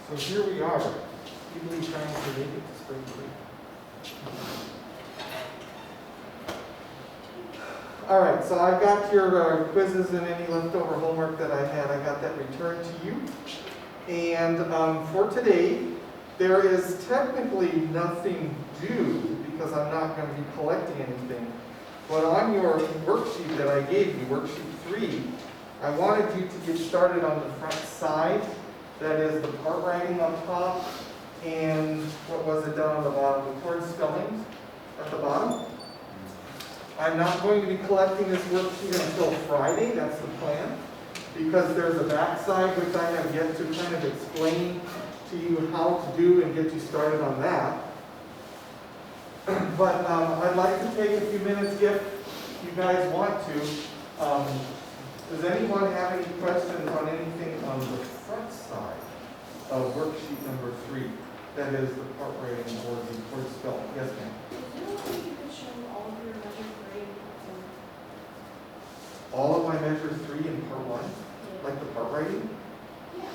So here we are, eagerly trying to make it to Spring Creek. All right, so I've got your quizzes and any leftover homework that I had. I got that returned to you. And for today, there is technically nothing due because I'm not going to be collecting anything. But on your worksheet that I gave you, worksheet 3, I wanted you to get started on the front side. That is the part writing on top and what was it down on the bottom? The chord spellings at the bottom. I'm not going to be collecting this worksheet until Friday, that's the plan, because there's a backside which I have yet to kind of explain to you how to do and get you started on that. But I'd like to take a few minutes if you guys want to. Does anyone have any questions on anything on the front side of worksheet number 3? That is the part writing or the word spelling. Yes, ma'am? Is there a way you could show all of your measure 3? All of my measure 3 in part 1? Like the part writing? Yeah.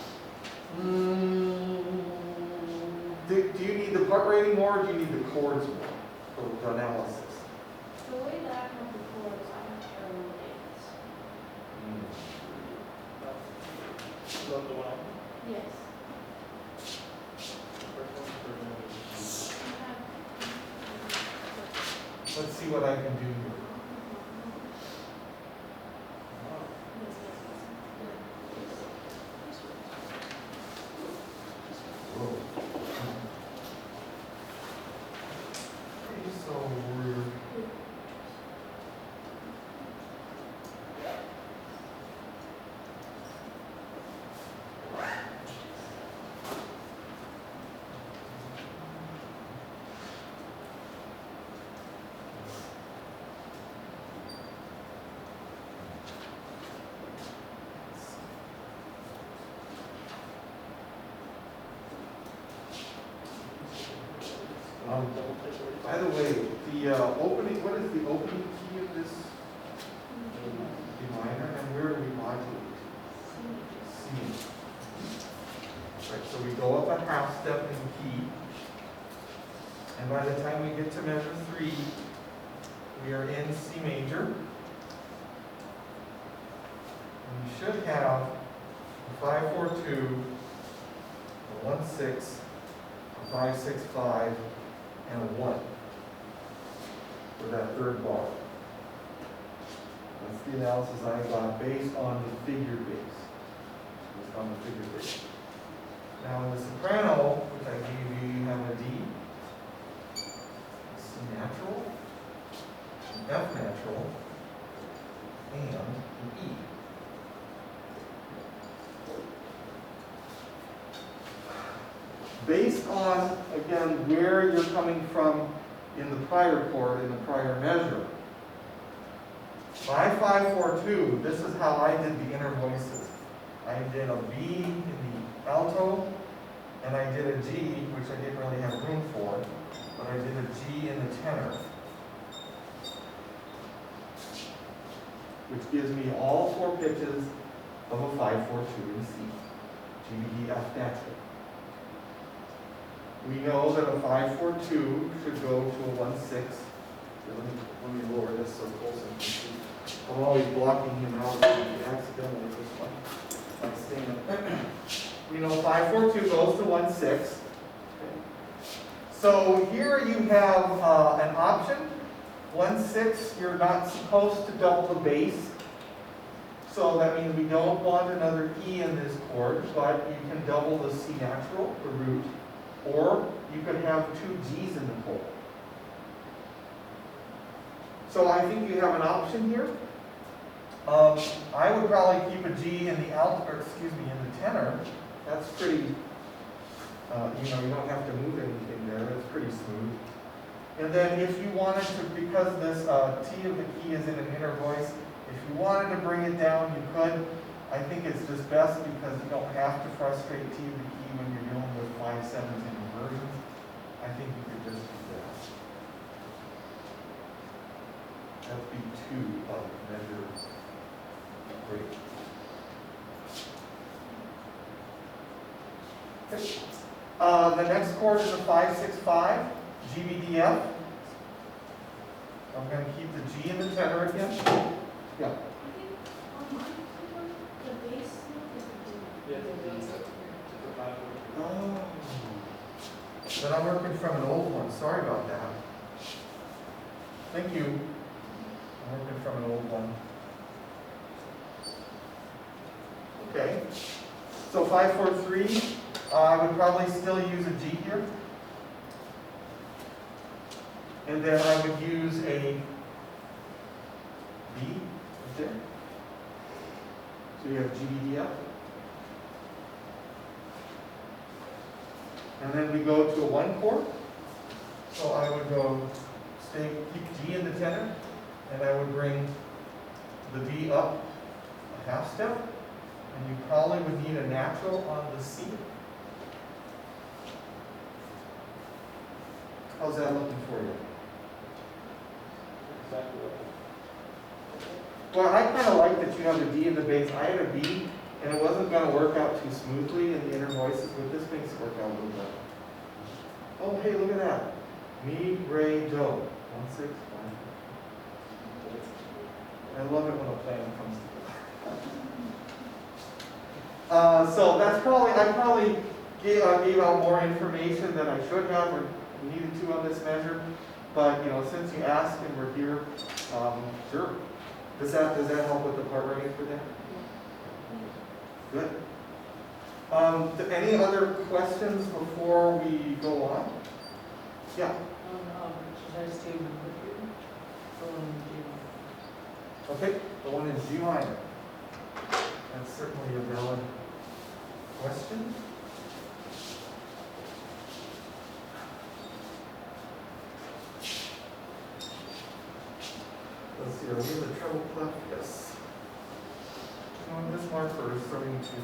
Do you need the part writing more or do you need the chords more for the analysis? The way that I come up with chords, I have parallel dates. Love the one. Yes. Let's see what I can do here. Okay, so we're by the way, the opening, what is the opening key of this D minor, and where do we modulate? C. Right, so we go up a half step in key, and by the time we get to measure 3, we are in C major. And we should have a 5-4-2, a 1-6, a 5-6-5, and a 1 for that third bar. That's the analysis I got based on the figure base. Based on the figure base. Now in the soprano, which I gave you, you have a D, a C natural, an F natural, and an E. Based on, again, where you're coming from in the prior chord, in the prior measure. My 5-4-2, this is how I did the inner voices. I did a B in the alto, and I did a G, which I didn't really have room for, but I did a G in the tenor. Which gives me all 4 pitches of a 5-4-2 in C. G, B, D, F natural. We know that a 5-4-2 should go to a 1-6. Let me lower this so close I can see. I'm always blocking him out accidentally with this one. Like staying. We know 5-4-2 goes to 1-6. So here you have an option. 1-6, you're not supposed to double the bass. So that means we don't want another E in this chord, but you can double the C natural, the root. Or you could have 2 G's in the chord. So I think you have an option here. I would probably keep a G in the alto, or excuse me, in the tenor. That's pretty, you don't have to move anything there. That's pretty smooth. And then if you wanted to, because this T of the key is in an inner voice, if you wanted to bring it down, you could. I think it's just best because you don't have to frustrate T of the key when you're dealing with 5/7 and inversions. I think you could just do that. That'd be 2 of measure 3. The next chord is a 5-6-5, GBDF. I'm going to keep the G in the tenor again. Yeah. I think on my computer, the bass note is a D. Yeah, that's it. It's a 5/4. Oh. But I'm working from an old one. Sorry about that. Thank you. I'm working from an old one. Okay. So 5-4-3. I would probably still use a G here. And then I would use a B right there. So you have GBDF. And then we go to a 1 chord. So I would go keep G in the tenor, and I would bring the B up a half step, and you probably would need a natural on the C. How's that looking for you? Exactly what Well, I kind of like that you have the D in the bass. I had a B, and it wasn't going to work out too smoothly in the inner voices, but this makes it work out a little better. Oh, hey, look at that. Mi, re, do. 1, 6, 1. I love it when a plan comes together. So that's probably, I probably gave out more information than I should have or needed to on this measure. But, you know, since you asked and we're here, sure. Does that help with the part writing for that? Good. Any other questions before we go on? Yeah. Should I stay with you? Okay, the one in G minor. That's certainly a valid question. Let's see, are we in the treble clef? Yes. This marker is starting to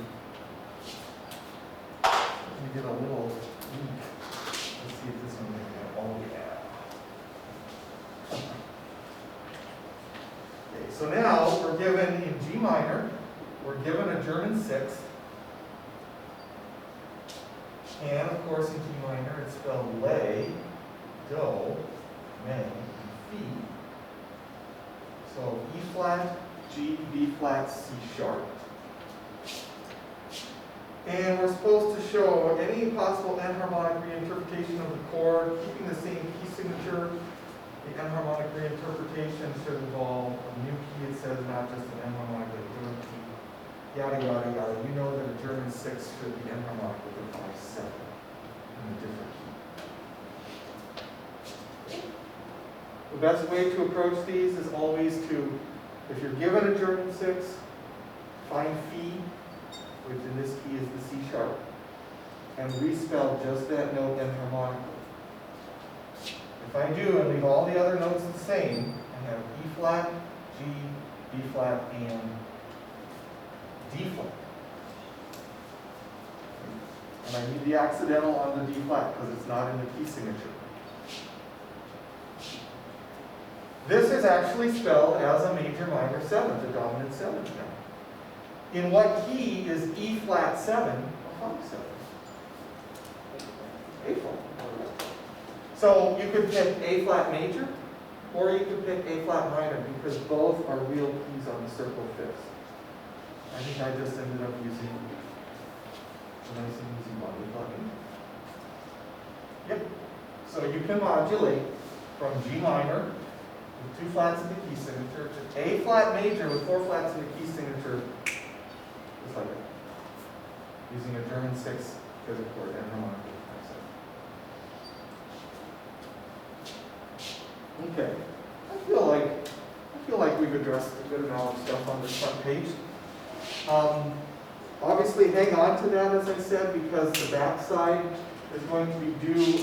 get a little weak. Let's see if this one may have. Oh, yeah. Okay, so now we're given in G minor, we're given a German 6. And of course in G minor it's spelled lay, do, may, and fi. So E flat, G, B flat, C sharp. And we're supposed to show any possible enharmonic reinterpretation of the chord, keeping the same key signature. The enharmonic reinterpretation should involve a new key, it says, not just an enharmonic with a German key. Yada, yada, yada. You know that a German 6 should be enharmonic with a 5-7 in a different key. The best way to approach these is always to, if you're given a German 6, find phi, which in this key is the C sharp, and respell just that note enharmonically. If I do and leave all the other notes the same, I have E flat, G, B flat, and D flat. And I need the accidental on the D flat because it's not in the key signature. This is actually spelled as a major minor 7th, a dominant 7th now. In what key is E flat 7 a 5-7? A flat. So you could pick A flat major, or you could pick A flat minor, because both are real keys on the circle fifths. I think I just ended up using a nice and easy body plugin. Yep. So you can modulate from G minor with 2 flats in the key signature to A flat major with 4 flats in the key signature, just like that, using a German 6 physical chord enharmonic. Okay, I feel like we've addressed a good amount of stuff on this front page. Obviously, hang on to that, as I said, because the back side is going to be due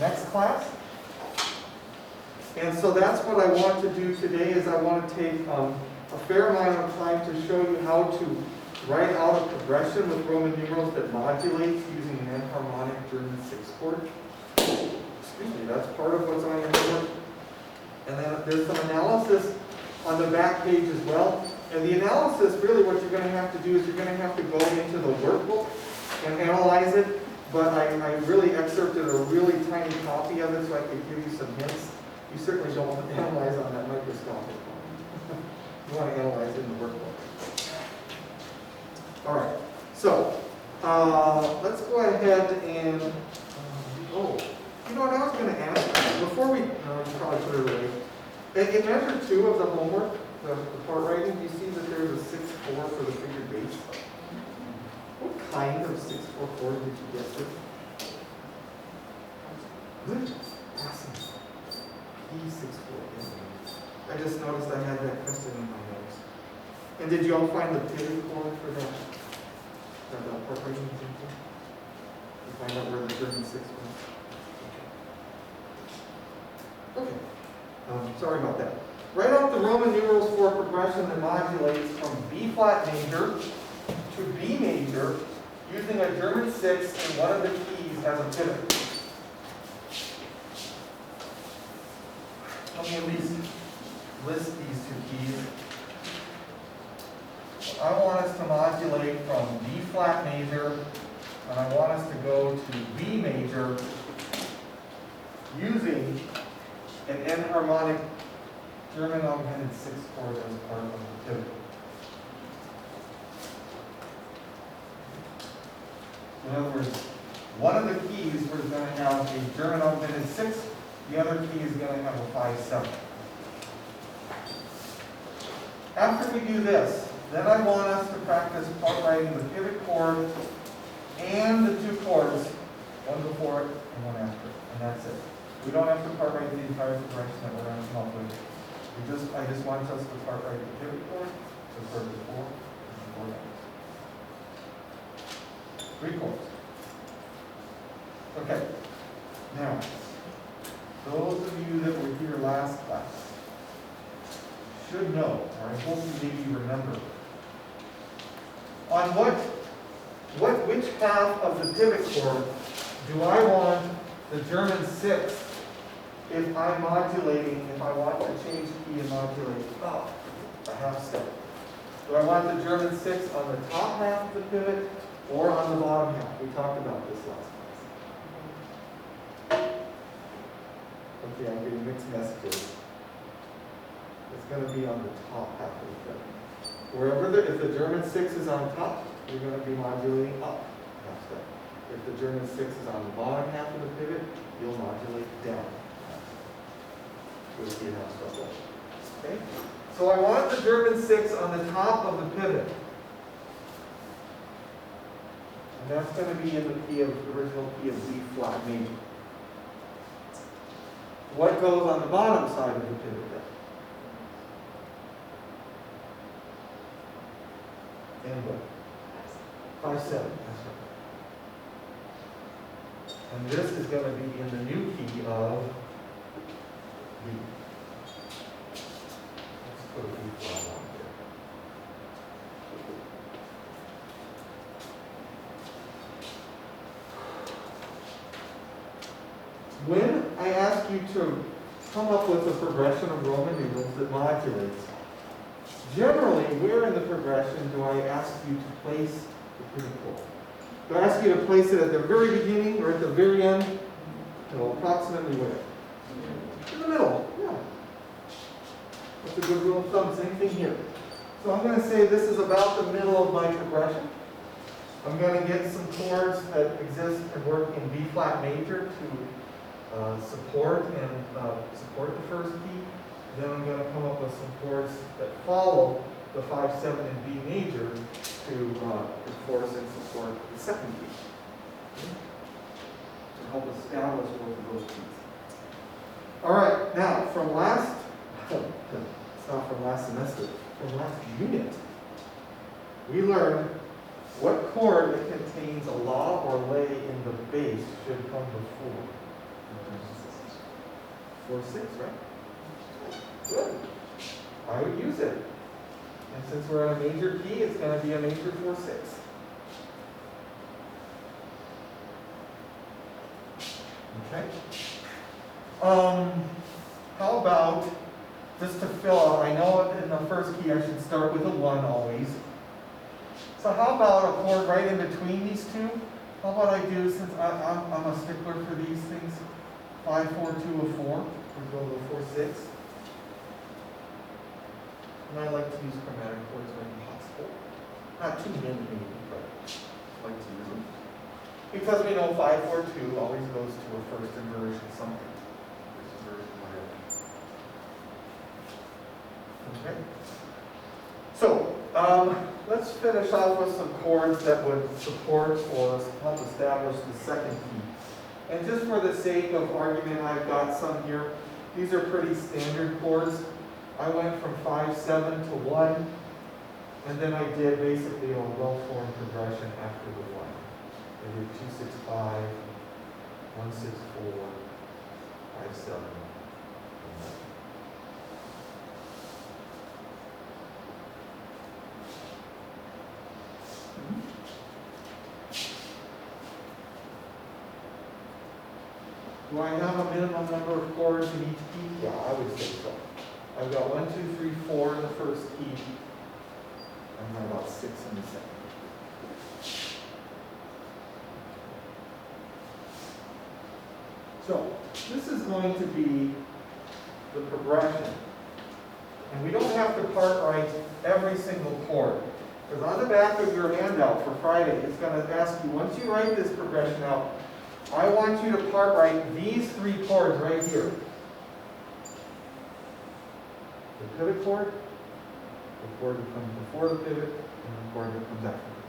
next class. And so that's what I want to do today. Is I want to take a fair amount of time to show you how to write out a progression with Roman numerals that modulates using an enharmonic German 6 chord. Excuse me, that's part of what's on your homework. And then there's some analysis on the back page as well. And the analysis, really what you're going to have to do is you're going to have to go into the workbook and analyze it but I really excerpted a really tiny copy of it so I could give you some hints. You certainly don't want to analyze on that microscopic one. You want to analyze in the workbook. All right, so let's go ahead and, oh, you know what I was going to ask, before we, you probably put it away. In measure 2 of the homework, the part writing, do you see that there's a 6-4 for the figured base? What kind of 6-4-4 did you get to? Good, awesome. P6-4. I just noticed I had that question in my notes. And did you all find the pivot chord for that? That part writing example? You find out where the German 6 was? Okay. Sorry about that. Write out the Roman numerals for a progression that modulates from B flat major to B major using a German 6 and one of the keys as a pivot. Let me at least list these 2 keys. I want us to modulate from B flat major, and I want us to go to B major using an enharmonic German augmented 6 chord as part of the pivot. In other words, one of the keys we're going to have a German augmented 6, the other key is going to have a 5-7. After we do this, then I want us to practice part writing the pivot chord and the 2 chords, one before it and one after it, and that's it. We don't have to part write the entire progression that we're going to come up with. I just want us to part write the pivot chord, the chord before, and the chord after. 3 chords. Okay. Now, those of you that were here last class should know, or I hope you maybe remember, on which half of the pivot chord do I want the German 6 if I'm modulating, if I want to change key and modulate up a half step? Do I want the German 6 on the top half of the pivot or on the bottom half? We talked about this last class. Okay, I'm getting mixed messages. It's going to be on the top half of the pivot. Wherever if the German 6 is on top, you're going to be modulating up a half step. If the German 6 is on the bottom half of the pivot, you'll modulate down. You'll see how stuff goes. Okay? So I want the German 6 on the top of the pivot. And that's going to be in the key of the original key of B flat major. What goes on the bottom side of the pivot then? And what? 5-7. That's right. And this is going to be in the new key of B. Let's put a B flat on there. When I ask you to come up with a progression of Roman numerals that modulates, generally, where in the progression do I ask you to place the pivot chord? Do I ask you to place it at the very beginning or at the very end? No, approximately where? In the middle, yeah. That's a good rule of thumb, same thing here. So I'm going to say this is about the middle of my progression. I'm going to get some chords that exist and work in B flat major to support the first key. Then I'm going to come up with some chords that follow the 5-7 in B major to enforce and support the second key. To help establish both of those keys. All right, now from last, it's not from last semester, from last unit, we learned what chord that contains a law or lay in the bass should come before. 4-6, right? Good. I would use it. And since we're on a major key, it's going to be a major 4-6. Okay. How about, just to fill out, I know in the first key I should start with a 1 always. So how about a chord right in between these two How about I do, since I'm a stickler for these things, 5, 4, 2, or 4, we go to 4, 6. And I like to use chromatic chords when possible. Not too many, maybe, but I like to use them. Because we know 5, 4, 2 always goes to a first inversion something. First inversion, whatever. Okay. So, let's finish off with some chords that would support or help establish the second key. And just for the sake of argument, I've got some here. These are pretty standard chords. I went from 5, 7 to 1, and then I did basically a well-formed progression after the 1. I did 2, 6, 5, 1, 6, 4, 5, 7, and 1. Do I have a minimum number of chords in each key? Yeah, I would say so. I've got 1, 2, 3, 4 in the first key, and then about 6 in the second. So, this is going to be the progression. And we don't have to part write every single chord. Because on the back of your handout for Friday, it's going to ask you, once you write this progression out, I want you to part write these 3 chords right here. The pivot chord, the chord that comes before the pivot, and the chord that comes after the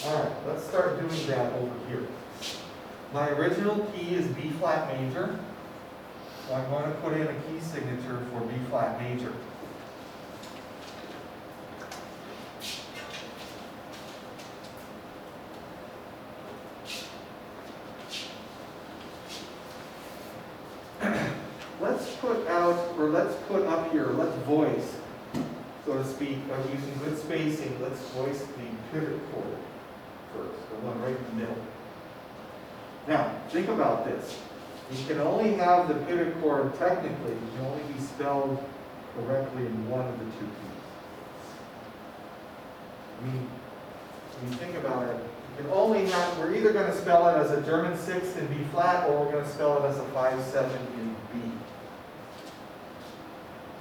pivot. All right, let's start doing that over here. My original key is B flat major, so I'm going to put in a key signature for B flat major. Let's put up here, let's voice, so to speak, by using good spacing, let's voice the pivot chord first, the one right in the middle. Now, think about this. You can only have the pivot chord technically, it can only be spelled correctly in one of the 2 keys. I mean, when you think about it, you can only have, we're either going to spell it as a German 6 in B flat, or we're going to spell it as a 5, 7 in B.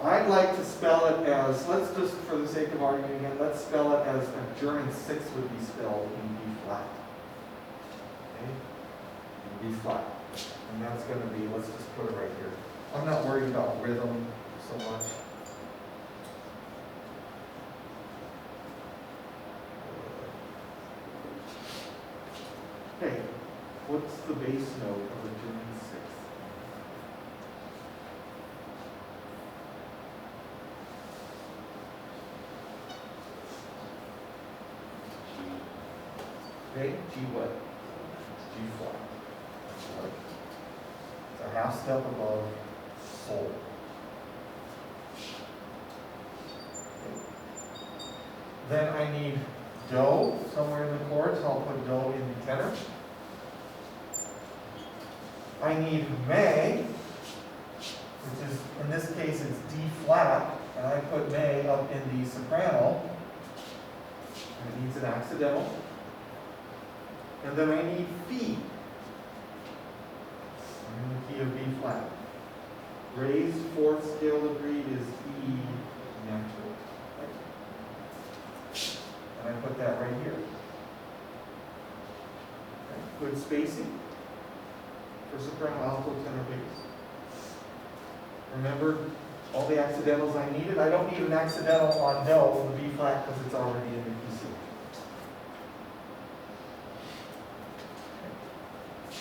I'd like to spell it as, let's just, for the sake of argument again, let's spell it as a German 6 would be spelled in B flat. Okay? In B flat. And that's going to be, let's just put it right here. I'm not worried about rhythm so much. Okay, what's the bass note of a German 6? Okay, G what? G flat. Right. It's a half step above sol. Okay. Then I need do somewhere in the chord, so I'll put do in the tenor. I need me, which is, in this case, it's D flat, and I put me up in the soprano. And it needs an accidental. And then I need phi. I'm in the key of B flat. Raised 4th scale degree is E natural. Right? And I put that right here. Okay. Good spacing for soprano, alto, tenor, bass. Remember all the accidentals I needed? I don't need an accidental on do in the B flat because it's already in the key C.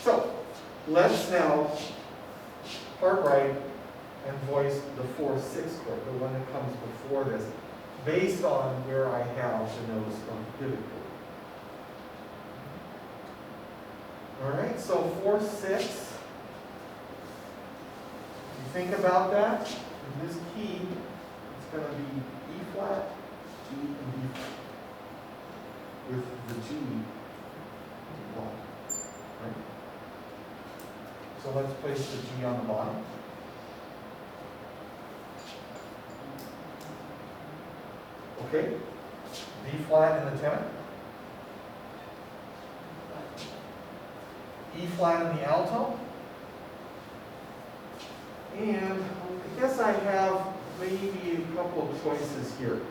So, let's now part write and voice the 4, 6 chord, the one that comes before this, based on where I have the notes from the pivot chord. Alright, so 4, 6. You think about that, in this key, it's going to be E flat, G, and B flat, with the G involved. Right? So let's place the G on the bottom. Okay? B flat in the tenor, E flat in the alto, and I guess I have maybe a couple of choices here.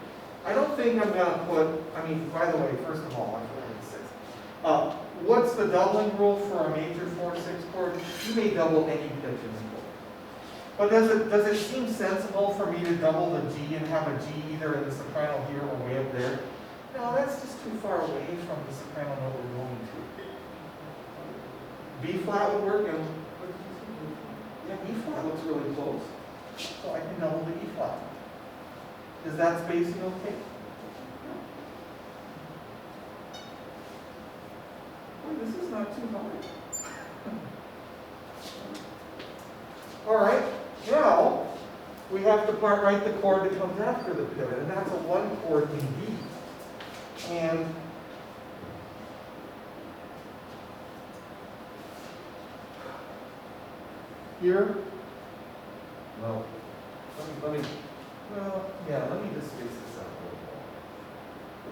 I don't think I'm going to put, I mean, by the way, first of all, I'm going to 6. What's the doubling rule for a major 4/6 chord? You may double any pitch in the chord. But does it seem sensible for me to double the G and have a G either in the soprano here or way up there? No, that's just too far away from the soprano note we're going to. B flat would work, and yeah, E flat looks really close. So I can double the E flat. Is that spacing okay? Boy, this is not too hard. All right, now we have to part right the chord that comes after the pivot, and that's a 1 chord in B. And here, well, let me just space this out a little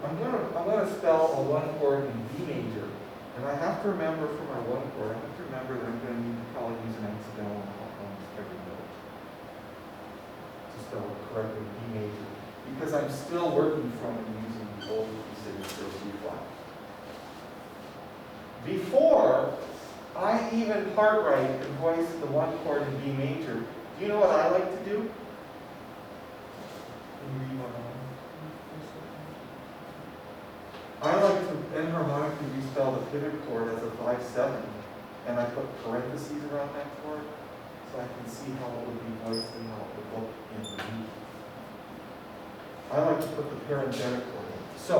more. I'm gonna spell a 1 chord in B major, and I have to remember for my 1 chord, I have to remember that I'm going to need to probably use an accidental on every note to spell it correctly B major, because I'm still working from it using the old signature of B flat. Before I even part right and voice the 1 chord in B major, do you know what I like to do? Can you read one on? I like to enharmonically respell the pivot chord as a 5/7, and I put parentheses around that chord so I can see how it would be voiced and how it would look in the B. I like to put the parenthetic chord in. So,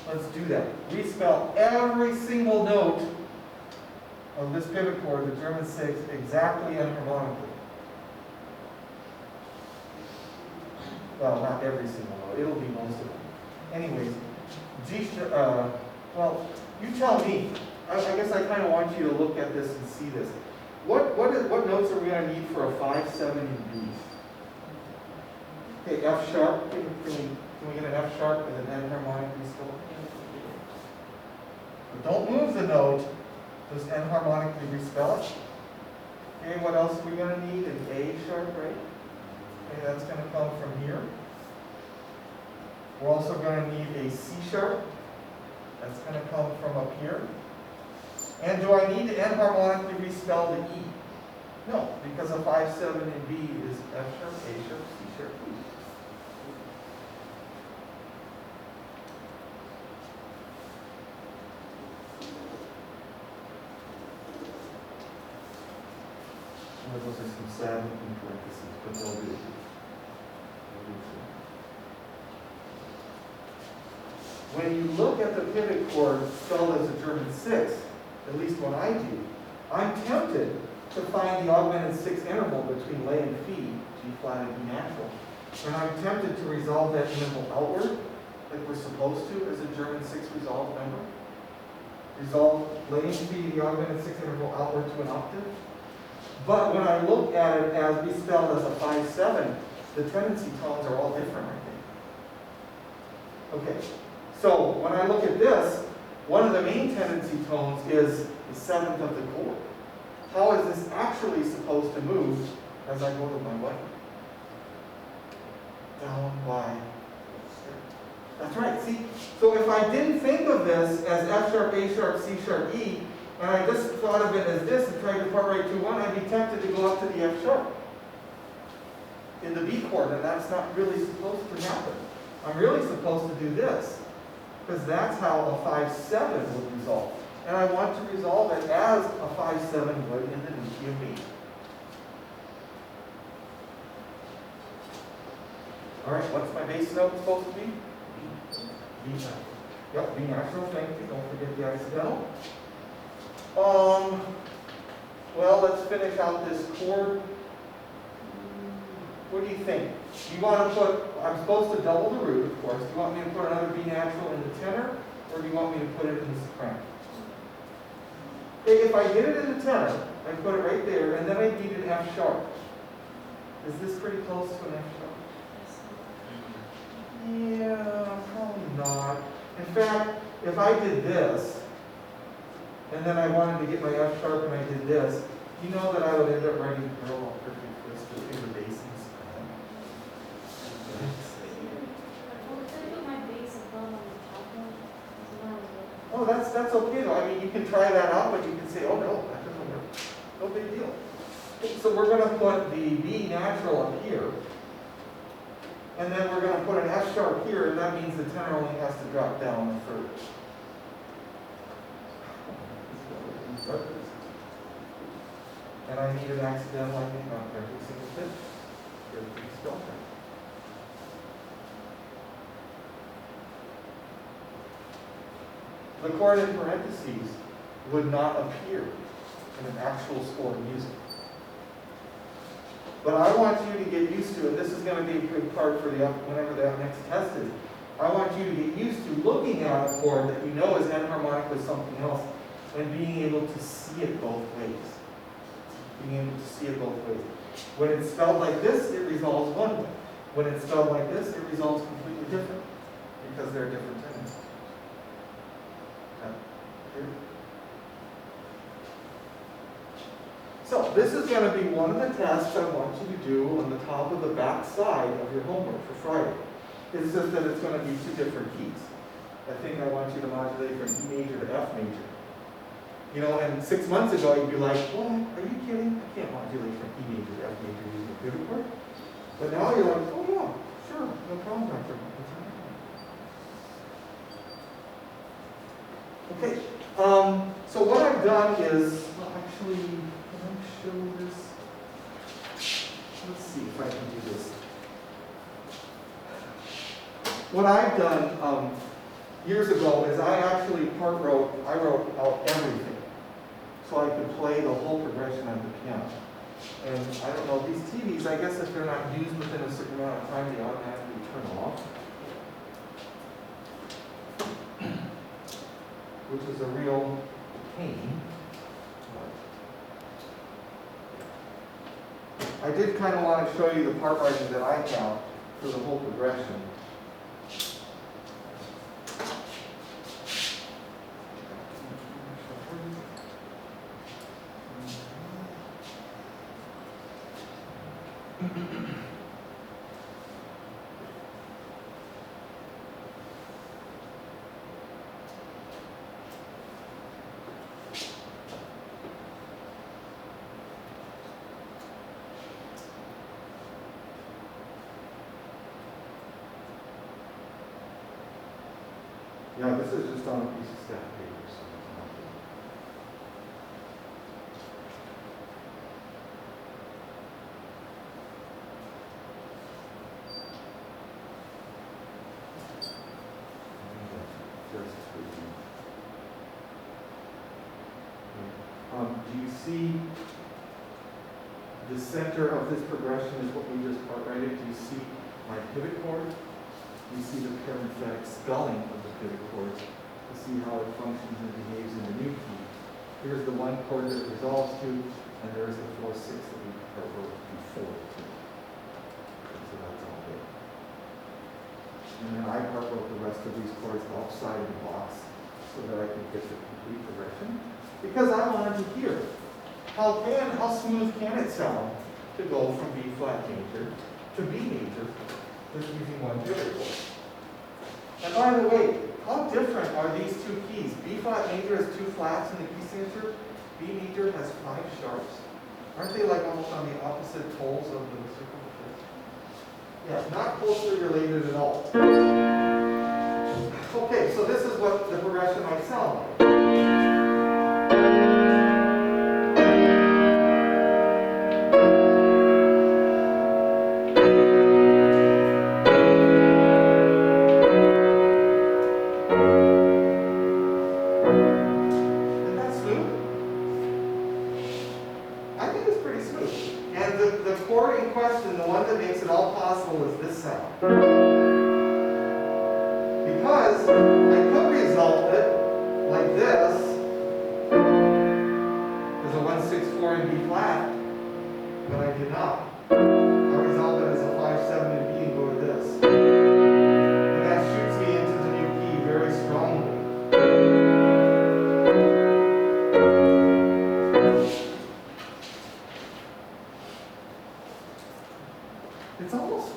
let's do that. Respell every single note of this pivot chord, the German 6, exactly enharmonically. Well, not every single note. It'll be most of them. Anyways, well, you tell me. I guess I kind of want you to look at this and see this. What notes are we going to need for a 5/7 in B? Okay, F sharp. Can we get an F sharp with an enharmonic respell? But don't move the note. Just enharmonically respell it. Okay, what else are we going to need? An A sharp, right? Okay, that's going to come from here. We're also going to need a C sharp. That's going to come from up here. And do I need to enharmonically respell the E? No, because a 5/7 in B is F sharp, A sharp, C sharp, E. Well, those are some sad looking parentheses, but they'll do. When you look at the pivot chord spelled as a German 6, at least when I do, I'm tempted to find the augmented 6 interval between lay and fee, G flat and B natural. And I'm tempted to resolve that interval outward, like we're supposed to as a German 6 resolved number. Resolve lay and fee, the augmented 6 interval outward to an octave. But when I look at it as we spelled as a 5/7, the tendency tones are all different, I think. Okay, so when I look at this, one of the main tendency tones is the 7th of the chord. How is this actually supposed to move as I go to my button? Down by. That's right, see? So if I didn't think of this as F sharp, A sharp, C sharp, E, and I just thought of it as this and tried to part right 2/1, I'd be tempted to go up to the F sharp in the B chord, and that's not really supposed to happen. I'm really supposed to do this, because that's how a 5/7 would resolve. And I want to resolve it as a 5/7 would in the key of B. All right, what's my bass note supposed to be? B natural. Yep, B natural, thank you. Don't forget the accidental. Well, let's finish out this chord. What do you think? Do you want to put, I'm supposed to double the root, of course. Do you want me to put another B natural in the tenor, or do you want me to put it in the soprano? Okay, if I get it in the tenor, I put it right there, and then I need an F sharp. Is this pretty close to an F sharp? Yeah, probably not. In fact, if I did this, and then I wanted to get my F sharp and I did this, you know that I would end up writing parallel perfect fifths in the basins. Well, if I put my base above on the top one, it's not as good. Oh, that's okay though. I mean, you can try that out, but you can say, oh no, that doesn't work. No big deal. So we're going to put the B natural up here. And then we're going to put an F sharp here, and that means the tenor only has to drop down a third. And I need an accidental lightning on every single pitch. Everything's still there. The chord in parentheses would not appear in an actual score of music. But I want you to get used to, and this is going to be a good part for whenever that next test is, I want you to get used to looking at a chord that you know is enharmonic with something else and being able to see it both ways. Being able to see it both ways. When it's spelled like this, it resolves one way. When it's spelled like this, it resolves completely different because they're different tenors. Okay. Here. So this is going to be one of the tests I want you to do on the top of the back side of your homework for Friday. It's just that it's going to be two different keys. I think I want you to modulate from E major to F major. You know, and 6 months ago you'd be like, what? Are you kidding? I can't modulate from E major to F major using a pivot chord. But now you're like, oh yeah, sure, no problem, Dr. Okay, so what I've done is, well, actually, can I show this? Let's see if I can do this. What I've done years ago is I actually wrote out everything so I could play the whole progression on the piano. And I don't know, these TVs, I guess if they're not used within a certain amount of time, they automatically turn off. Which is a real pain. I did kind of want to show you the part writing that I have for the whole progression. Yeah, this is just on a piece of staff paper. So it's not good. Just for you. Do you see the center of this progression is what we just part righted? Do you see my pivot chord? You see the parenthetic spelling of the pivot chords to see how it functions and behaves in the new key. Here's the one chord that it resolves to, and there's the 4/6 that we wrote before. So that's all good. And then I part wrote the rest of these chords outside of the box so that I could get the complete progression. Because I wanted to hear how smooth can it sound to go from B flat major to B major just using one pivot chord. And by the way, how different are these two keys? B flat major has 2 flats in the key signature. B major has 5 sharps. Aren't they like almost on the opposite poles of the circle? Yeah, not closely related at all. Okay, so this is what the progression might sound like. Because I could resolve it like this as a 1/6/4 in B flat, but I did not. I resolved it as a 5/7 in B and go to this.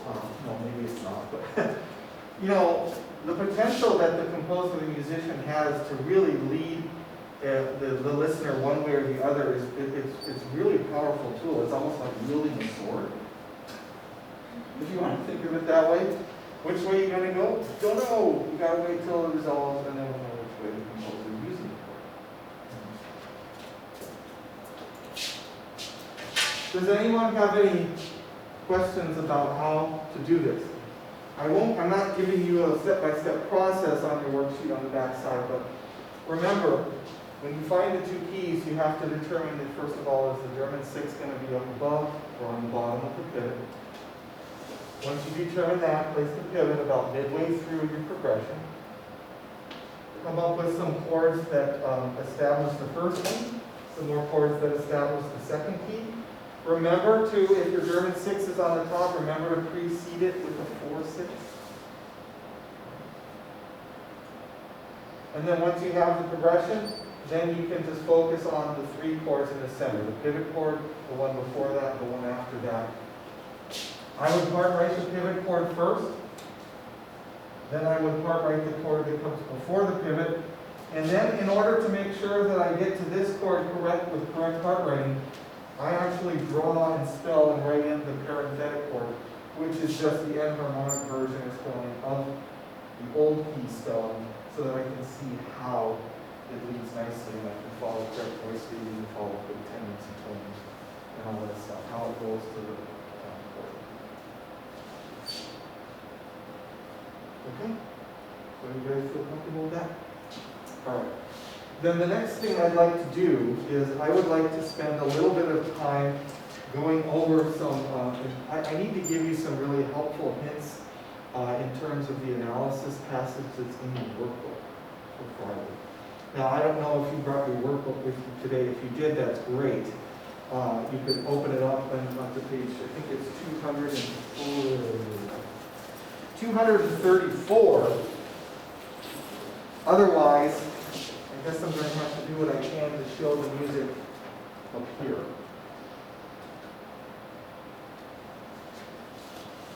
No, maybe it's not, but, you know, the potential that the composer, the musician has to really lead the listener one way or the other it's really a powerful tool. It's almost like wielding a sword. If you want to think of it that way, which way you're going to go, don't know. You got to wait till it resolves and then we'll know which way the composer is using it for. Does anyone have any questions about how to do this? I'm not giving you a step-by-step process on your worksheet on the back side, but remember, when you find the two keys, you have to determine that first of all, is the German 6 going to be up above or on the bottom of the pivot? Once you determine that, place the pivot about midway through your progression. Come up with some chords that establish the first key, some more chords that establish the second key. Remember to, if your German 6 is on the top, remember to precede it with a 4/6. And then once you have the progression, then you can just focus on the 3 chords in the center. The pivot chord, the one before that, the one after that. I would part write the pivot chord first. Then I would part write the chord that comes before the pivot. And then in order to make sure that I get to this chord correct with correct part writing, I actually draw and spell and write in the parenthetic chord, which is just the enharmonic version of spelling of the old key spelling, so that I can see how it leads nicely and I can follow correct voice reading and follow good tendency tones and all that stuff, how it goes to the chord. Okay? So you guys feel comfortable with that? All right. Then the next thing I'd like to do is I would like to spend a little bit of time going over some, I need to give you some really helpful hints in terms of the analysis passage that's in your workbook for Friday. Now, I don't know if you brought your workbook with you today. If you did, that's great. You could open it up and up to page, I think it's 234. Otherwise, I guess I'm going to have to do what I can to show the music up here.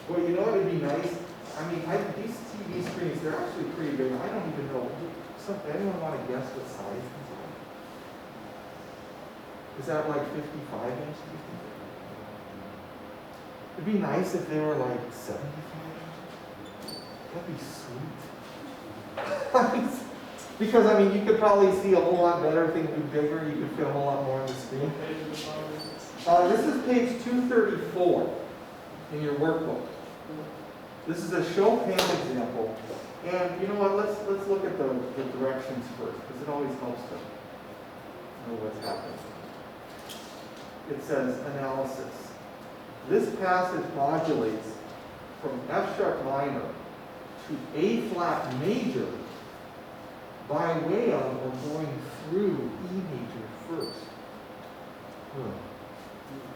Well, you know what would be nice? I mean, these TV screens, they're actually pretty big. I don't even know. Anyone want to guess what size these are? Is that like 55 inches? It'd be nice if they were like 75 inches. That'd be sweet. Because, I mean, you could probably see a whole lot better if things were bigger. You could fit a whole lot more on the screen. This is page 234 in your workbook. This is a Chopin example. And you know what, let's look at the directions first, because it always helps to know what's happening. It says analysis. This passage modulates from F sharp minor to A flat major by way of or going through E major first.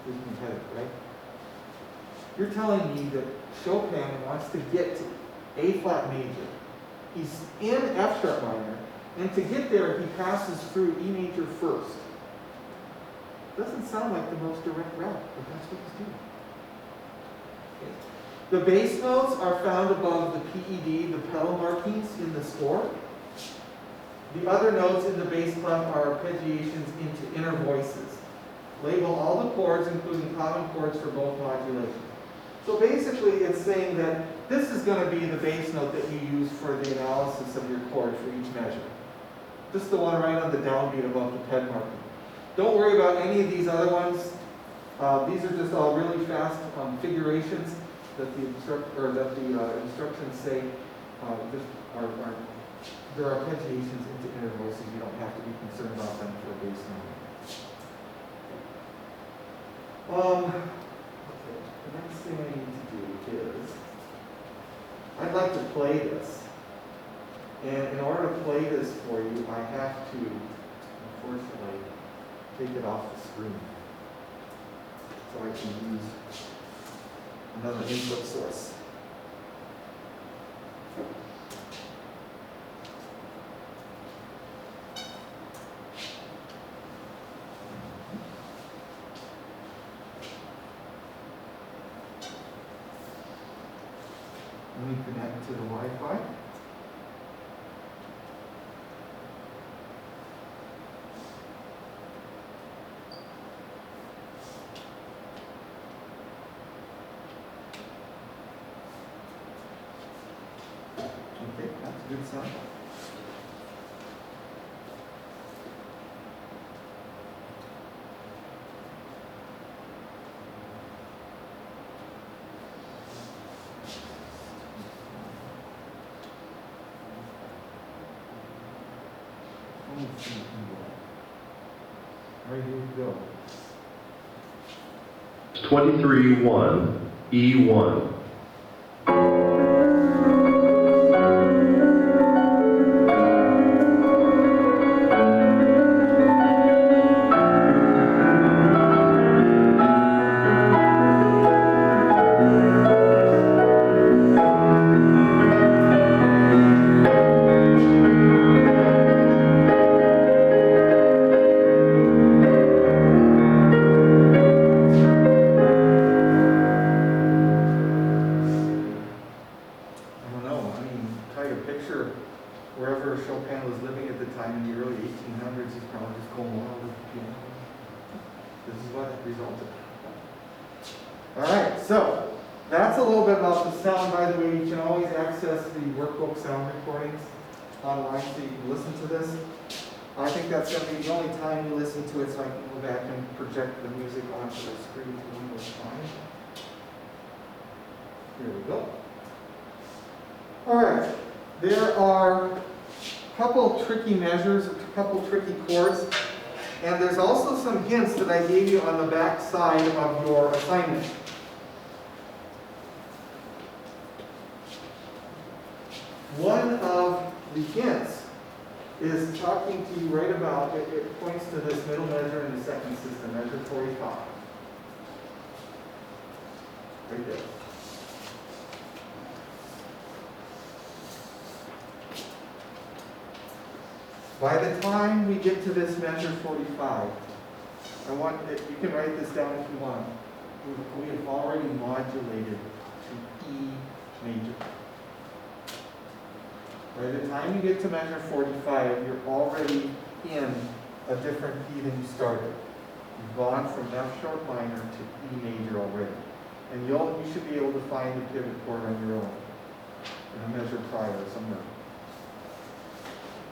Isn't it, right? You're telling me that Chopin wants to get to A flat major. He's in F sharp minor, and to get there, he passes through E major first. Doesn't sound like the most direct route, but that's what he's doing. Okay. The bass notes are found above the PED, the pedal markings in the score. The other notes in the bass clef are arpeggiations into inner voices. Label all the chords, including common chords for both modulations. So basically, it's saying that this is going to be the bass note that you use for the analysis of your chord for each measure. Just the one right on the downbeat above the ped marking. Don't worry about any of these other ones. These are just all really fast figurations that the instructions say there are arpeggiations into inner voices. You don't have to be concerned about them for a bass note. Okay. The next thing I need to do is I'd like to play this. And in order to play this for you, I have to, unfortunately, take it off the screen so I can use another input source. Let me connect to the Wi-Fi. Okay, that's a good sign. All right, here we go. 23-1, E1. I don't know, I mean, try to picture wherever Chopin was living at the time in the early 1800s, he's probably just going wild with the piano. This is what it resulted. All right, so that's a little bit about the sound. By the way, you can always access the workbook sound recordings online so you can listen to this. I think that's going to be the only time you listen to it, so I can go back and project the music onto the screen one more time. Here we go. All right, there are a couple tricky measures, a couple tricky chords, and there's also some hints that I gave you on the back side of your assignment. One of the hints is talking to you right about, it points to this middle measure in the second system, measure 45. Right there. By the time we get to this measure 45, I want that you can write this down if you want. We have already modulated to E major. By the time you get to measure 45, you're already in a different key than you started. You've gone from F sharp minor to E major already. And you should be able to find the pivot chord on your own in a measure prior somewhere.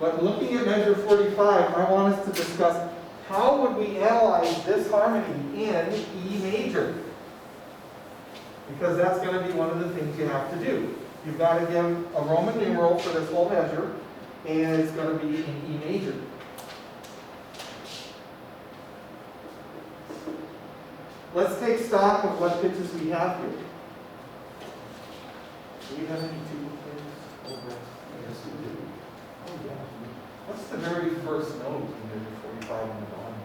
But looking at measure 45, I want us to discuss how would we analyze this harmony in E major? Because that's going to be one of the things you have to do. You've got to give a Roman numeral for this whole measure, and it's going to be in E major. Let's take stock of what pitches we have here. Do we have any two things over? Yes, we do. Oh, yeah. What's the very first note in measure 45 on the bottom?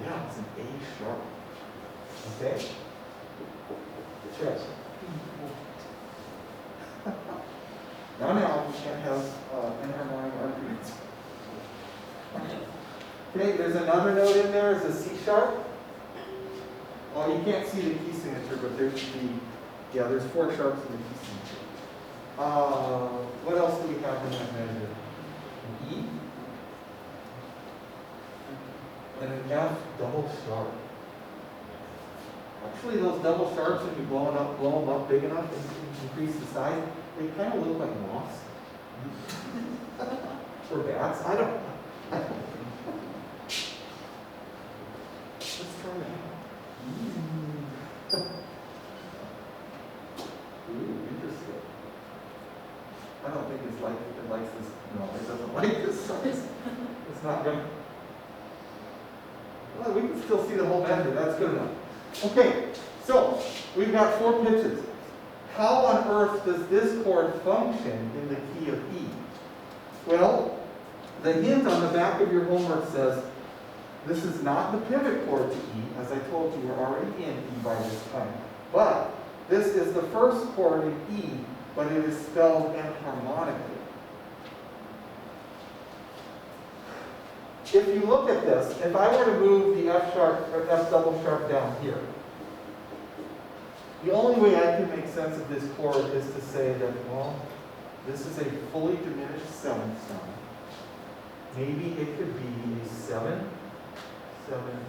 Yeah, it's an A sharp. Okay? Yes. Now we can't have enharmonic arguments. Okay, there's another note in there, it's a C sharp. Oh, you can't see the key signature, but there's there's 4 sharps in the key signature. What else do we have in that measure? An E. And an F double sharp. Actually, those double sharps, when you blow them up big enough and increase the size, they kind of look like moths. Or bats. I don't know. Let's try that. Ooh, interesting. I don't think it likes this. No, it doesn't like this size. It's not good. Well, we can still see the whole measure. That's good enough. Okay, so we've got 4 pitches. How on earth does this chord function in the key of E? Well, the hint on the back of your homework says this is not the pivot chord to E. As I told you, we're already in E by this time. But this is the first chord in E, but it is spelled enharmonically. If you look at this, if I were to move the F sharp or F double sharp down here, The only way I can make sense of this chord is to say that, well, this is a fully diminished seventh sound. Maybe it could be a 7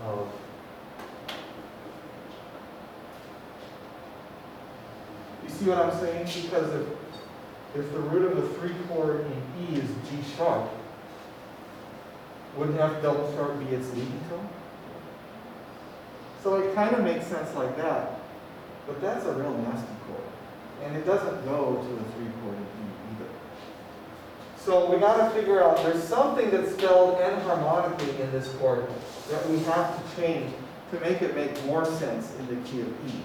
of. You see what I'm saying? Because if the root of the 3 chord in E is G sharp, wouldn't F double sharp be its leading tone? So it kind of makes sense like that, but that's a real nasty chord. And it doesn't go to the 3 chord in E either. So we got to figure out, there's something that's spelled enharmonically in this chord that we have to change to make it make more sense in the key of E.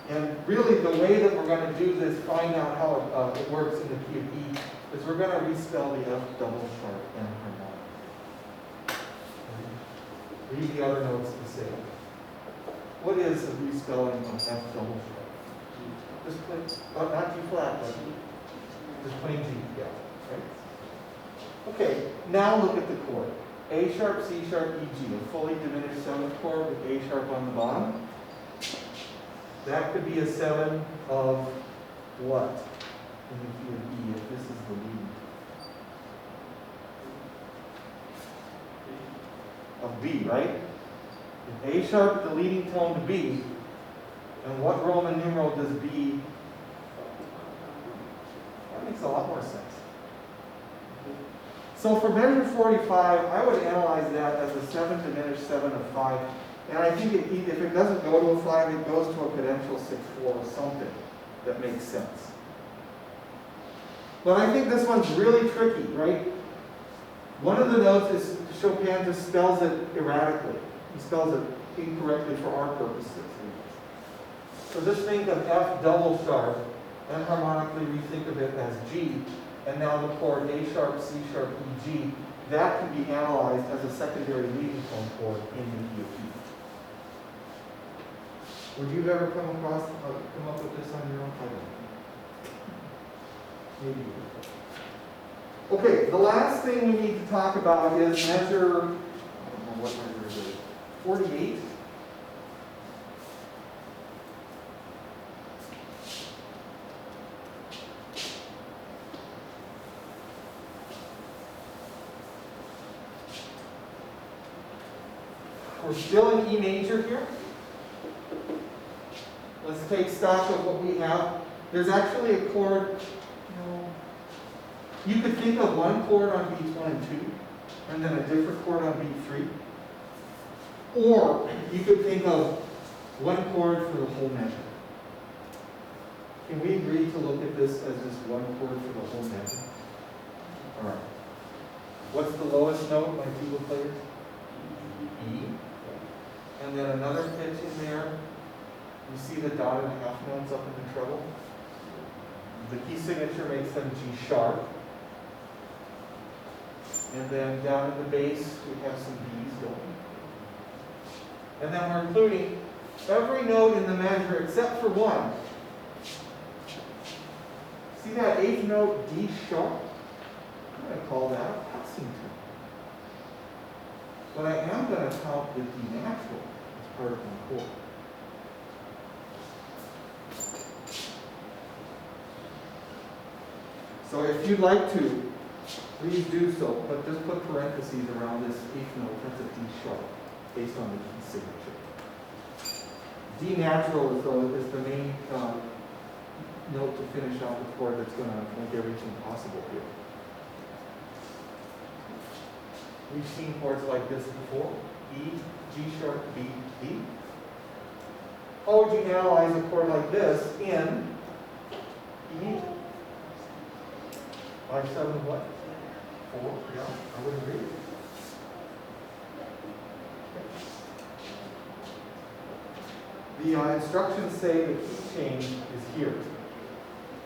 And really the way that we're going to do this, find out how it works in the key of E, is we're going to respell the F double sharp enharmonic. Leave the other notes the same. What is the respelling of F double sharp? Just plain, not G flat, but just plain G, yeah, right? Okay, now look at the chord. A sharp, C sharp, E, G, a fully diminished 7th chord with A sharp on the bottom. That could be a 7 of what in the key of E if this is the lead? Of B, right? If A sharp, the leading tone to B, and what Roman numeral does B? That makes a lot more sense. So for measure 45, I would analyze that as a 7 diminished 7 of 5. And I think if it doesn't go to a 5, it goes to a potential 6-4 or something that makes sense. But I think this one's really tricky, right? One of the notes is Chopin just spells it erratically. He spells it incorrectly for our purposes. So just think of F double sharp, and harmonically we think of it as G, and now the chord A sharp, C sharp, E, G, that can be analyzed as a secondary leading tone chord in the key of E. Would you ever come up with this on your own? I don't know. Maybe. Okay, the last thing we need to talk about is measure, I don't know what measure it is, 48. We're still in E major here. Let's take stock of what we have. There's actually a chord, you could think of one chord on beats 1 and 2, and then a different chord on beat 3. Or you could think of one chord for the whole measure. Can we agree to look at this as just one chord for the whole measure? All right. What's the lowest note by tuba players? E. And then another pitch in there. You see the dotted half notes up in the treble? The key signature makes them G sharp. And then down in the bass, we have some B's going. And then we're including every note in the measure except for one. See that 8th note, D sharp? I'm going to call that a passing tone. But I am going to count the D natural as part of my chord. So if you'd like to, please do so, but just put parentheses around this 8th note. That's a D sharp, based on the key signature. D natural is the main note to finish out the chord that's going to make everything possible here. We've seen chords like this before. E, G sharp, B, D. How would you analyze a chord like this in E major? 5, 7, what? 4, yeah, I would agree. The instructions say the key change is here.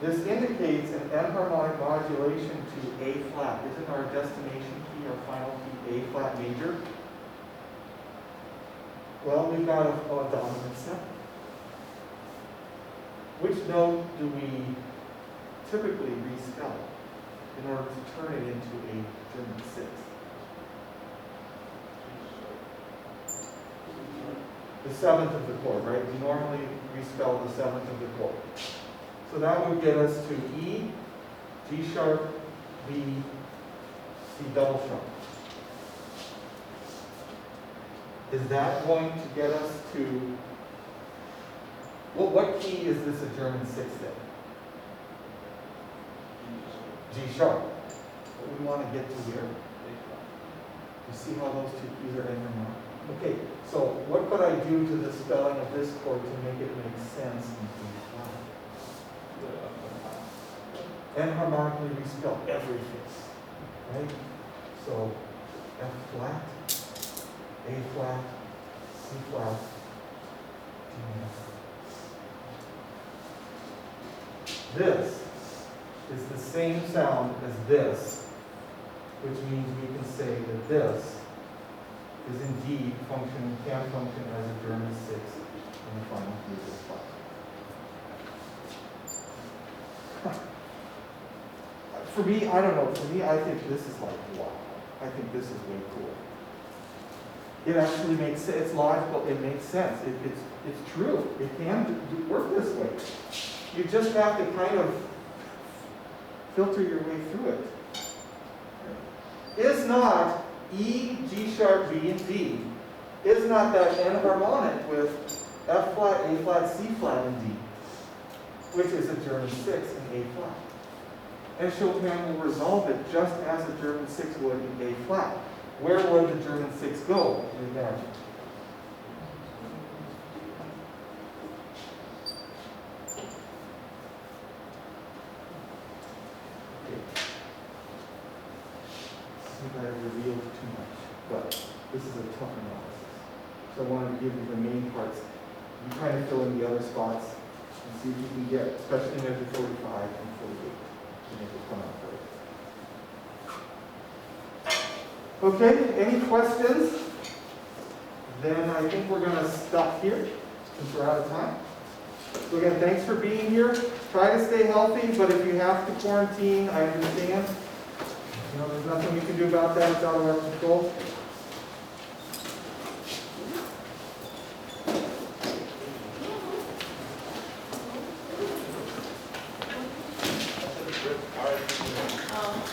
This indicates an enharmonic modulation to A flat. Isn't our destination key, our final key, A flat major? Well, we've got a dominant 7. Which note do we typically respell in order to turn it into a German 6? the seventh of the chord, right? We normally respell the seventh of the chord. So that would get us to E, G sharp, B, C double sharp. Is that going to get us to, well, what key is this a German sixth in? G sharp. But we want to get to here. You see how those two keys are enharmonic? Okay, so what could I do to the spelling of this chord to make it make sense in G flat? Enharmonically respell everything, right? So F flat, A flat, C flat, D F. This is the same sound as this, which means we can say that this is indeed can function as a German sixth in the final key of this class. For me, I don't know, for me, I think this is like, wow. I think this is way cool. It actually makes sense, it's logical, it makes sense, it's true, it can work this way. You just have to kind of filter your way through it. Is not E, G sharp, B, and D, is not that enharmonic with F flat, A flat, C flat, and D, which is a German sixth in A flat. And Chopin will resolve it just as a German sixth would in A flat. Where would the German sixth go? You imagine. I revealed too much, but this is a tough analysis. So I wanted to give you the main parts. You kind of fill in the other spots and see if you can get, especially measure 45 and 48, to make it come out for you. Okay, any questions? Then I think we're going to stop here since we're out of time. So again, thanks for being here. Try to stay healthy, but if you have to quarantine, I understand. You know, there's nothing we can do about that. It's out of our control.